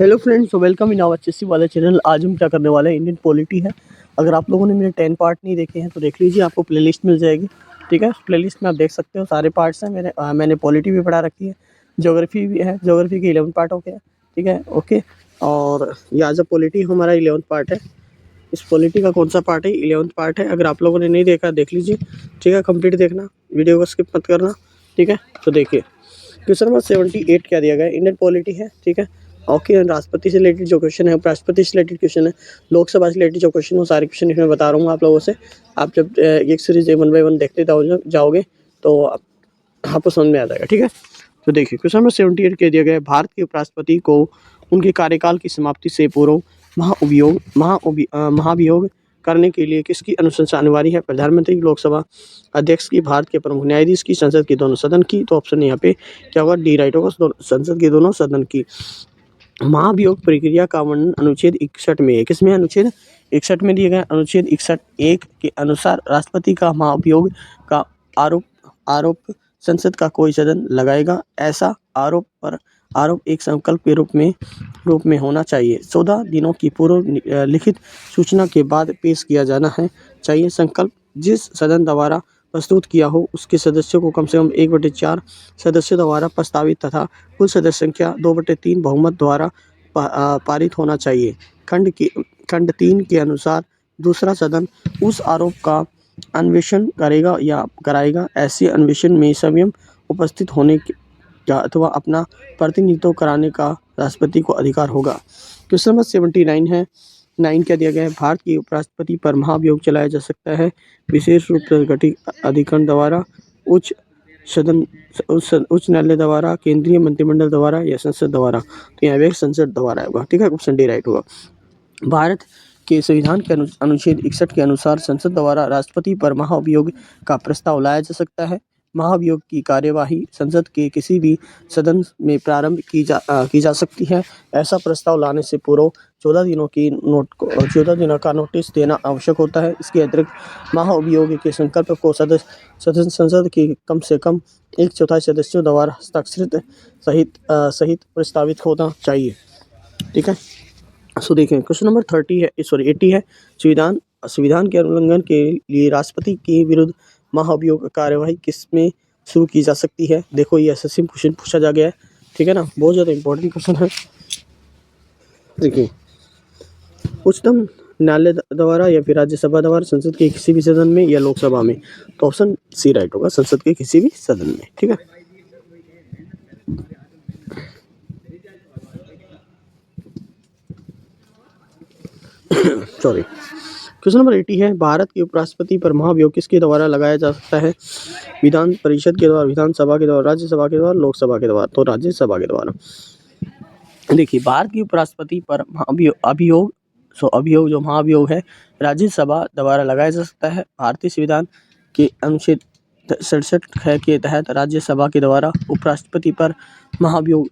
Hello friends, welcome in our HSC वाले channel. आज हम क्या करने वाले हैं, इंडियन पॉलिटी है। अगर आप लोगों ने मेरे 10 पार्ट नहीं देखे हैं तो देख लीजिए, आपको प्लेलिस्ट मिल जाएगी। ठीक है, प्लेलिस्ट में आप देख सकते हो, सारे पार्ट्स हैं मेरे। मैंने पॉलिटी भी पढ़ा रखी है, ज्योग्राफी भी है, ज्योग्राफी के 11 पार्ट हो गया। ठीक है, ओके। और ये आज पॉलिटी हमारा 11th पार्ट है। इस पॉलिटी का कौन सा पार्ट है? 11th पार्ट है। अगर आप लोगों ने नहीं देखा देख लीजिए। ठीक है, कंप्लीट देखना, वीडियो को स्किप मत करना। ठीक है, तो देखिए क्वेश्चन नंबर 78 क्या दिया गया है, इंडियन पॉलिटी है। ठीक है, ओके। राष्ट्रपति से रिलेटेड जो क्वेश्चन है, उपराष्ट्रपति से रिलेटेड क्वेश्चन है, लोकसभा से रिलेटेड जो क्वेश्चन है, वो सारे क्वेश्चन इसमें बता रहा हूँ आप लोगों से। आप जब एक सीरीज 1 बाय 1 देखते जाओगे तो आपको समझ में आ जाएगा। ठीक है, तो देखिए क्वेश्चन नंबर 78 कह दिया गया है, भारत के उपराष्ट्रपति को उनके कार्यकाल की समाप्ति से पूर्व महाभियोग करने के लिए किसकी अनुशंसा अनिवार्य है? प्रधानमंत्री, लोकसभा अध्यक्ष की, भारत के प्रमुख न्यायाधीश की, संसद के दोनों सदन की। तो ऑप्शन यहाँ पे क्या होगा? डी राइट होगा, संसद के दोनों सदन की। महाभियोग प्रक्रिया का वर्णन अनुच्छेद 61 में है। किसमें? अनुच्छेद 61 में दिया गया। अनुच्छेद 61(1) के अनुसार राष्ट्रपति का महाभियोग का आरोप संसद का कोई सदन लगाएगा। ऐसा आरोप एक संकल्प के रूप में होना चाहिए। 14 दिनों की पूर्व लिखित सूचना के बाद पेश किया जाना है चाहिए। संकल्प जिस सदन द्वारा प्रस्तुत किया हो उसके सदस्यों को कम से कम 1/4 सदस्यों द्वारा प्रस्तावित तथा कुल सदस्य संख्या 2/3 बहुमत द्वारा पारित होना चाहिए। खंड 3 के अनुसार दूसरा सदन उस आरोप का अन्वेषण करेगा या कराएगा। ऐसे अन्वेषण में स्वयं उपस्थित होने का अथवा अपना प्रतिनिधित्व कराने का राष्ट्रपति को अधिकार होगा। क्वेश्चन नंबर 79 है। 9 क्या दिया गया है? भारत के उपराष्ट्रपति पर महाभियोग चलाया जा सकता है विशेष रूप से गठित अधिकरण द्वारा, उच्च न्यायालय द्वारा, केंद्रीय मंत्रिमंडल द्वारा या संसद द्वारा। तो यहाँ पे संसद द्वारा होगा। ठीक है, ऑप्शन डी राइट होगा। भारत के संविधान के अनुच्छेद 61 के अनुसार संसद द्वारा राष्ट्रपति पर महाभियोग का प्रस्ताव लाया जा सकता है। महाभियोग की कार्यवाही संसद के किसी भी सदन में प्रारंभ की जा सकती है। ऐसा प्रस्ताव लाने से पूर्व 14 दिनों का नोटिस देना आवश्यक होता है। इसके अतिरिक्त महाभियोग के संकल्प को संसद के कम से कम 1/4 सदस्यों द्वारा हस्ताक्षरित सहित प्रस्तावित होना चाहिए। ठीक है, सो देखें क्वेश्चन नंबर 80 है। संविधान के उल्लंघन के लिए राष्ट्रपति के विरुद्ध महाभियोग कार्यवाही किसमें शुरू की जा सकती है? देखो, ये एसएससी क्वेश्चन पूछा जा गया है। ठीक है ना, बहुत ज़्यादा इंपॉर्टेंट क्वेश्चन है। देखिए, उच्चतम न्यायालय द्वारा या फिर राज्यसभा द्वारा, संसद के किसी भी सदन में या लोकसभा में। तो ऑप्शन सी राइट होगा, संसद के किसी भी सदन में। ठीक है, सॉरी। क्वेश्चन नंबर 80 है। भारत के उपराष्ट्रपति पर महाभियोग किसके द्वारा लगाया जा सकता है? विधान परिषद के द्वारा, विधानसभा के द्वारा, राज्यसभा के द्वारा, लोकसभा के द्वारा। तो राज्यसभा के द्वारा। देखिए, भारत के उपराष्ट्रपति पर अभियोग जो महाभियोग है राज्यसभा द्वारा लगाया जा सकता है। भारतीय संविधान के अनुच्छेद 67 के तहत राज्यसभा के द्वारा उपराष्ट्रपति पर महाभियोग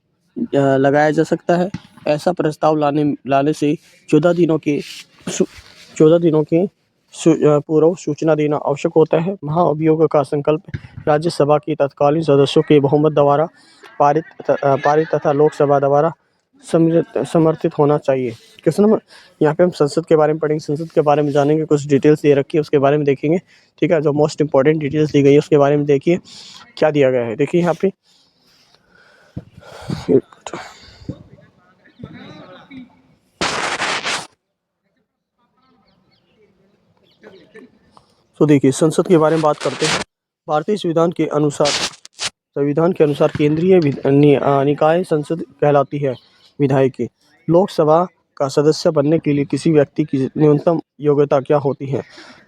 लगाया जा सकता है। ऐसा प्रस्ताव लाने से 14 दिनों के पूर्व सूचना देना आवश्यक होता है। महाअभियोग का संकल्प राज्यसभा के तत्कालीन सदस्यों के बहुमत द्वारा पारित तथा लोकसभा द्वारा समर्थित होना चाहिए। क्वेश्चन नंबर, यहाँ पे हम संसद के बारे में पढ़ेंगे, संसद के बारे में जानेंगे, कुछ डिटेल्स दे रखी है उसके बारे में देखेंगे। ठीक है, जो मोस्ट इंपॉर्टेंट डिटेल्स दी गई है उसके बारे में देखिए क्या दिया गया है। देखिए यहाँ पे तो देखिए, संसद के बारे में बात करते हैं। भारतीय संविधान के अनुसार केंद्रीय निकाय संसद कहलाती है। विधायिका। लोकसभा का सदस्य बनने के लिए किसी व्यक्ति की न्यूनतम योग्यता क्या होती है?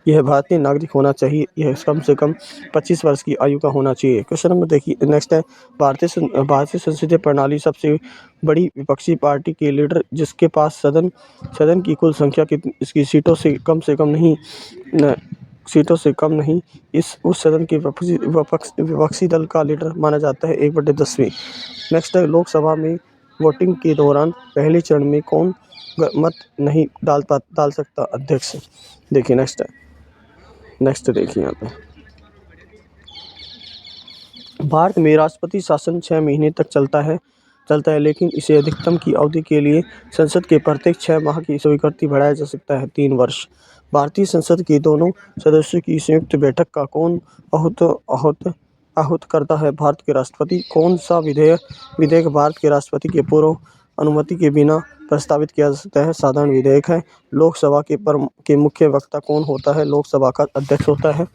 यह भारतीय नागरिक होना चाहिए। यह कम से कम 25 वर्ष की आयु का होना चाहिए। क्वेश्चन नंबर देखिए, नेक्स्ट है। भारतीय संसदीय प्रणाली सबसे बड़ी विपक्षी पार्टी के लीडर जिसके पास सदन की कुल संख्या इसकी सीटों से कम नहीं उस सदन के विपक्षी दल का लीडर माना जाता है 1/10। नेक्स्ट है। लोकसभा में वोटिंग के दौरान पहले चरण में कौन मत नहीं डाल सकता? अध्यक्ष। देखिए नेक्स्ट देखिए यहाँ पे। भारत में राष्ट्रपति शासन 6 महीने तक चलता है, लेकिन इसे अधिकतम की अवधि के लिए संसद के प्रत्येक 6 माह की स्वीकृति बढ़ाया जा सकता है 3 वर्ष। भारतीय संसद की दोनों सदस्यों की संयुक्त बैठक का कौन आहूत आहूत आहूत करता है? भारत के राष्ट्रपति। कौन सा विधेयक भारत के राष्ट्रपति के पूर्व अनुमति के बिना प्रस्तावित किया जा सकता है? साधारण विधेयक है। लोकसभा के मुख्य वक्ता कौन होता है? लोकसभा का अध्यक्ष होता है।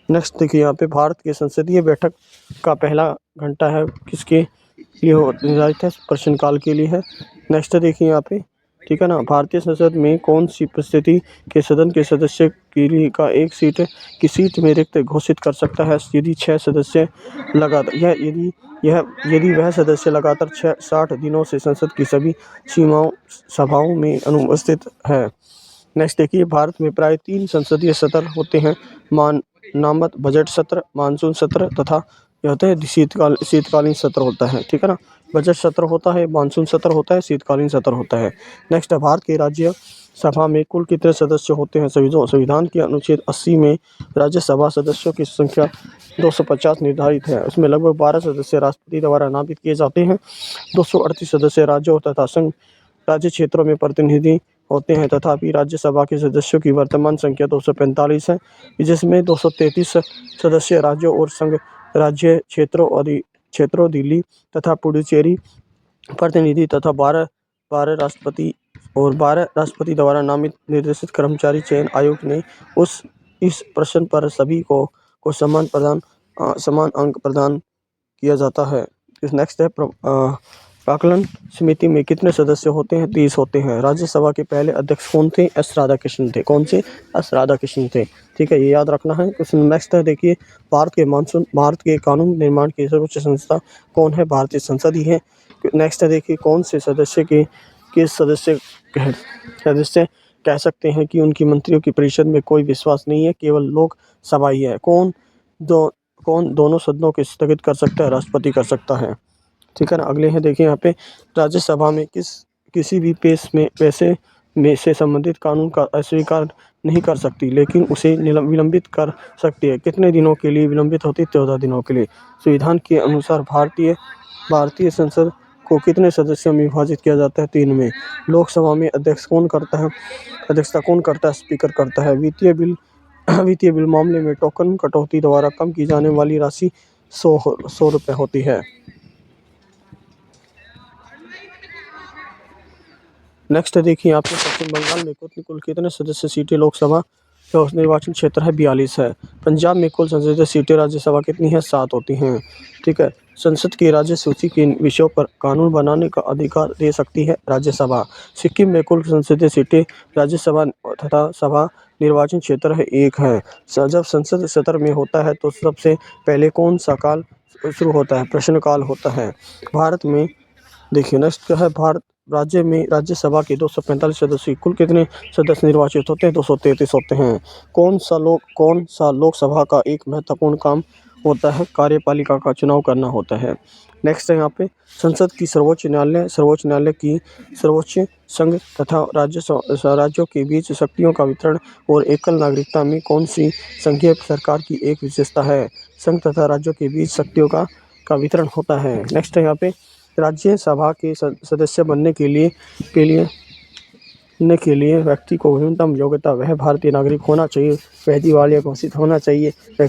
नेक्स्ट देखिए यहाँ पे भारत के संसदीय बैठक का पहला घंटा है किसके लिए निर्धारित है? प्रश्नकाल के लिए है। नेक्स्ट देखिए यहाँ पे, ठीक है ना, भारतीय संसद में कौन सी परिस्थिति के सदन के सदस्य के लिए का एक सीट की सीट में रिक्त घोषित कर सकता है? यदि 6 सदस्य लगातार यदि वह सदस्य लगातार 60 दिनों से संसद की सभी सभाओं में अनुपस्थित है। नेक्स्ट देखिए, भारत में प्राय 3 संसदीय सत्र होते हैं, नामत बजट सत्र, मानसून सत्र तथा यह होता है शीतकालीन सत्र होता है, ठीक है ना। बजट सत्र होता है, मानसून सत्र होता है, शीतकालीन सत्र होता है। नेक्स्ट, भारत के राज्य सभा में कुल कितने सदस्य होते हैं? संविधान के अनुच्छेद 80 में राज्यसभा सदस्यों की संख्या 250 निर्धारित है। उसमें लगभग 12 सदस्य राष्ट्रपति द्वारा नामित किए जाते हैं। 238 सदस्य राज्यों तथा संघ राज्य क्षेत्रों में प्रतिनिधि होते हैं। तथापि राज्यसभा के सदस्यों की वर्तमान संख्या 245 है, जिसमें 233 सदस्य राज्यों और संघ राज्य क्षेत्रों दिल्ली तथा पुडुचेरी प्रतिनिधि तथा 12 राष्ट्रपति द्वारा नामित निर्देशित कर्मचारी चयन आयोग ने इस प्रश्न पर सभी को समान अंक प्रदान किया जाता है। नेक्स्ट है, आकलन समिति में कितने सदस्य होते हैं? 30 होते हैं। राज्यसभा के पहले अध्यक्ष कौन थे? एस राधाकृष्णन थे। कौन से? एस राधाकृष्णन थे, ठीक है, ये याद रखना है। क्वेश्चन नेक्स्ट है, देखिए, भारत के कानून निर्माण की सर्वोच्च संस्था कौन है? भारतीय संसद ही है। नेक्स्ट है, देखिए, कौन से सदस्य कह सकते हैं कि उनकी मंत्रियों की परिषद में कोई विश्वास नहीं है, केवल लोकसभा ही है? कौन दोनों सदनों को स्थगित कर सकता है? राष्ट्रपति कर सकता है, ठीक है ना। अगले हैं, देखिए यहाँ पे, राज्यसभा में किसी भी पैसे में से संबंधित कानून का अस्वीकार नहीं कर सकती, लेकिन उसे विलंबित कर सकती है। कितने दिनों के लिए विलंबित होती? 14 दिनों के लिए। संविधान के अनुसार भारतीय संसद को कितने सदस्यों में विभाजित किया जाता है? 3 में। लोकसभा में अध्यक्षता कौन करता है? स्पीकर करता है। वित्तीय बिल मामले में टोकन कटौती द्वारा कम की जाने वाली राशि 100 रुपये होती है। नेक्स्ट देखिए, आपके पश्चिम बंगाल में कुल कितने सदस्य सीटें लोकसभा का निर्वाचन क्षेत्र है? 42 है। पंजाब में कुल संसदीय सीटें राज्यसभा कितनी है? 7 होती हैं, ठीक है। संसद की राज्य सूची के विषयों पर कानून बनाने का अधिकार दे सकती है राज्यसभा। सिक्किम में कुल संसदीय सीटें राज्यसभा तथा सभा निर्वाचन क्षेत्र है 1 है। जब संसद सत्र में होता है तो सबसे पहले कौन सा काल शुरू होता है? प्रश्नकाल होता है। भारत में देखिए, नेक्स्ट क्या है, राज्यसभा के 245 सदस्य, कुल कितने सदस्य निर्वाचित होते हैं? 233 होते हैं। कौन सा लोकसभा का एक महत्वपूर्ण काम होता है? कार्यपालिका का चुनाव करना होता है। नेक्स्ट है यहाँ पे, संसद की सर्वोच्च न्यायालय की सर्वोच्च संघ तथा राज्यों के बीच शक्तियों का वितरण और एकल नागरिकता में कौन सी संघीय सरकार की एक विशेषता है? संघ तथा राज्यों के बीच शक्तियों का वितरण होता है। नेक्स्ट है यहाँ पे, राज्यसभा के सदस्य बनने के लिए व्यक्ति को न्यूनतम योग्यता वह भारतीय नागरिक होना चाहिए, वह दिवालिया घोषित होना चाहिए, वह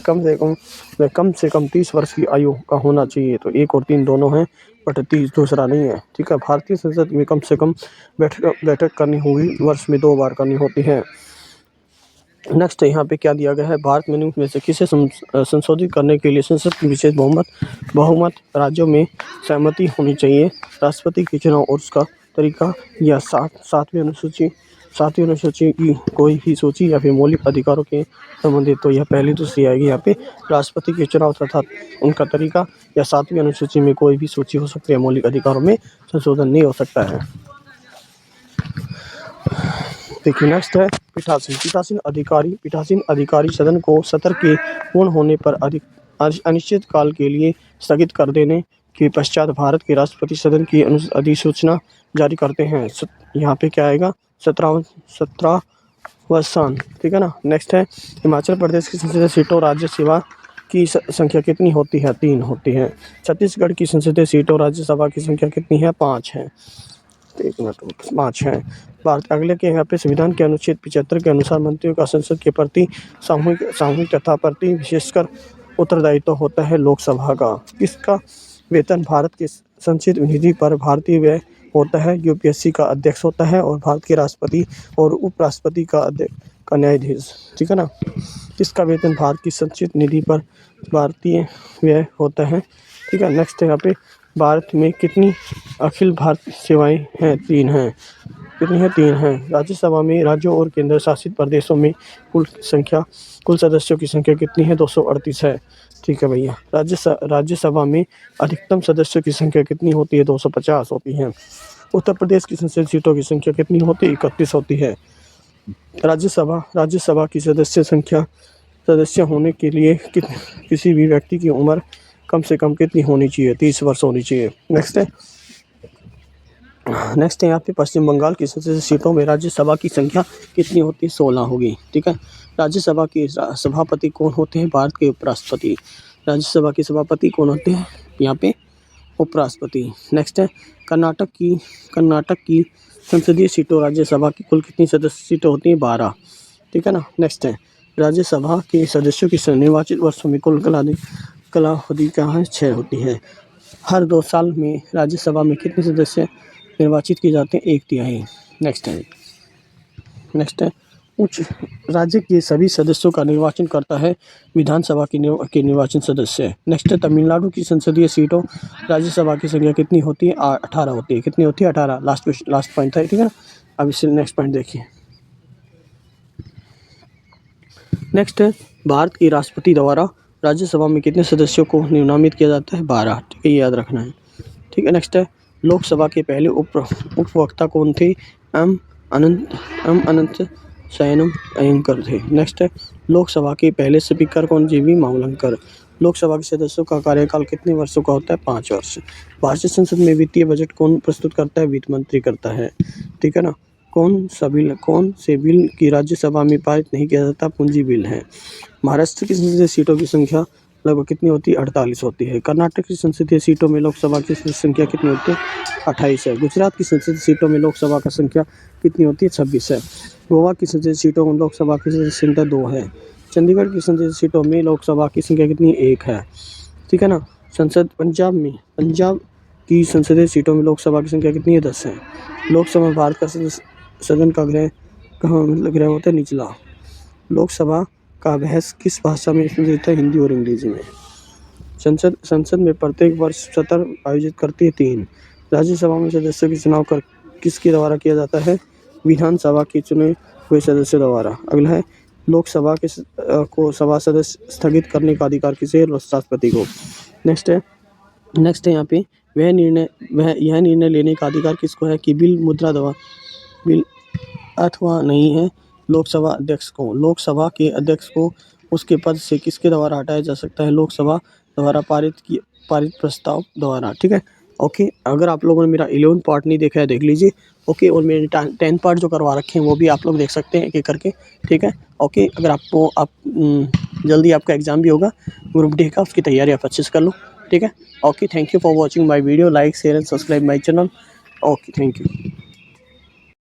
कम से कम 30 वर्ष की आयु का होना चाहिए। तो 1 और 3 दोनों हैं, बट 30 दूसरा नहीं है, ठीक है। भारतीय संसद में कम से कम बैठक करनी होगी, वर्ष में 2 बार करनी होती है। नेक्स्ट यहाँ पे क्या दिया गया है, भारत में निम्न में से किसे संशोधित करने के लिए संसद की विशेष बहुमत राज्यों में सहमति होनी चाहिए? राष्ट्रपति के चुनाव और उसका तरीका, या सातवीं अनुसूची की कोई भी सूची, या फिर मौलिक अधिकारों के संबंधित? तो यह पहली दूसरी आएगी यहाँ पे, राष्ट्रपति के चुनाव तथा उनका तरीका, या 7वीं अनुसूची में कोई भी सूची हो सकती है, मौलिक अधिकारों में संशोधन नहीं हो सकता है। देखिए नेक्स्ट है पीठासीन अधिकारी सदन को सत्र के पूर्ण होने पर अनिश्चित काल के लिए स्थगित कर देने के पश्चात भारत के राष्ट्रपति सदन की अधिसूचना जारी करते हैं। यहाँ पे क्या आएगा, 17वां वसान, ठीक है ना। नेक्स्ट है हिमाचल प्रदेश की संसदीय सीटों राज्यसभा की संख्या कितनी होती है? 3 होती है। छत्तीसगढ़ की संसदीय सीटों राज्यसभा की संख्या कितनी है? 5 है। 1 मिनट 5 है। भारत अगले के यहाँ पे संविधान के अनुच्छेद 75 के अनुसार मंत्रियों का संसद के प्रति सामूहिक तथा प्रति विशेषकर उत्तरदायित्व होता है लोकसभा का। किसका वेतन भारत के संचित निधि पर भारतीय व्यय होता है? यूपीएससी का अध्यक्ष होता है और भारत के राष्ट्रपति और उपराष्ट्रपति का न्यायाधीश, ठीक है ना। किसका वेतन भारत की संचित निधि पर भारतीय व्यय होता है? ठीक है। नेक्स्ट है यहाँ पे भारत में कितनी अखिल भारतीय सेवाएं हैं? 3 हैं। कितनी है? 3 हैं। राज्यसभा में राज्यों और केंद्र शासित प्रदेशों में कुल सदस्यों की संख्या कितनी है? 238 है। ठीक है भैया। राज्यसभा में अधिकतम सदस्यों की संख्या कितनी होती है? 250 होती है। उत्तर प्रदेश की संसदीय सीटों की संख्या कितनी होती है? 31 होती है। राज्यसभा की सदस्य होने के लिए किसी भी व्यक्ति की उम्र कम से कम कितनी होनी चाहिए? 30 वर्ष होनी चाहिए। नेक्स्ट है यहाँ पे पश्चिम बंगाल की संसदीय सीटों में राज्यसभा की संख्या कितनी होती है? 16 होगी, ठीक है। राज्यसभा के सभापति कौन होते हैं? भारत के उपराष्ट्रपति। राज्यसभा के सभापति कौन होते हैं? यहाँ पे उपराष्ट्रपति। नेक्स्ट है कर्नाटक की संसदीय सीटों राज्यसभा की कुल कितनी सदस्य सीटें होती हैं? 12, ठीक है ना। नेक्स्ट है राज्यसभा के सदस्यों की निर्वाचित वर्षों में कुल कालावधि कहाँ है? 6 होती है। हर 2 साल में राज्यसभा में कितने सदस्य निर्वाचित किए जाते हैं? 1/3। नेक्स्ट है उच्च राज्य के सभी सदस्यों का निर्वाचन करता है विधानसभा के निर्वाचन सदस्य। नेक्स्ट है तमिलनाडु की संसदीय सीटों राज्यसभा की संख्या कितनी होती है? 18 होती है। कितनी होती है? 18। लास्ट पॉइंट था, ठीक है ना। अब इससे नेक्स्ट पॉइंट देखिए। नेक्स्ट है भारत के राष्ट्रपति द्वारा राज्यसभा में कितने सदस्यों को नामित किया जाता है? 12, ठीक है, ये याद रखना है, ठीक है। नेक्स्ट है लोकसभा के पहले उपवक्ता कौन थे? एम अनंत शयनम अयंकर थे। नेक्स्ट है लोकसभा के पहले स्पीकर कौन? जीवी मावलंकर। लोकसभा के सदस्यों का कार्यकाल कितने वर्षों का होता है? 5 वर्ष। भारतीय संसद में वित्तीय बजट कौन प्रस्तुत करता है? वित्त मंत्री करता है, ठीक है ना। कौन से बिल की राज्यसभा में पारित नहीं किया जाता? पूंजी बिल है। महाराष्ट्र की संसदीय सीटों की संख्या लगभग कितनी होती है? 48 होती है। कर्नाटक की संसदीय सीटों में लोकसभा की संख्या कितनी होती है? 28 है। गुजरात की संसदीय सीटों में लोकसभा का संख्या कितनी होती है? 26 है। गोवा की संसदीय सीटों में लोकसभा की संख्या 2 है। चंडीगढ़ की संसदीय सीटों में लोकसभा की संख्या कितनी? 1 है, ठीक है ना। पंजाब की संसदीय सीटों में लोकसभा की संख्या कितनी है? 10 है। लोकसभा भारत का सदन का ग्रह होता है? निचला। लोकसभा का बहस किस भाषा में संचालित है? हिंदी और अंग्रेजी में। संसद में प्रत्येक वर्ष सत्र आयोजित करती है 3। राज्यसभा में सदस्यों के चुनाव किसके द्वारा किया जाता है? विधानसभा के चुने हुए सदस्यों द्वारा। अगला है लोकसभा को सभा सदस्य स्थगित करने का अधिकार किसे? राष्ट्रपति को। नेक्स्ट है यहाँ पे यह निर्णय लेने का अधिकार किसको है कि बिल अथवा नहीं है लोकसभा अध्यक्ष को। लोकसभा के अध्यक्ष को उसके पद से किसके द्वारा हटाया जा सकता है? लोकसभा द्वारा पारित प्रस्ताव द्वारा, ठीक है। ओके, अगर आप लोगों ने मेरा 11th पार्ट नहीं देखा है देख लीजिए, ओके। और मेरे 10th पार्ट जो करवा रखे हैं वो भी आप लोग देख सकते हैं एक-एक करके, ठीक है। ओके, अगर जल्दी आपका एग्ज़ाम भी होगा ग्रुप डी का, उसकी तैयारी आप अच्छे से कर लो, ठीक है। Okay, thank you for watching my video. Like share and subscribe my channel. Okay, thank you.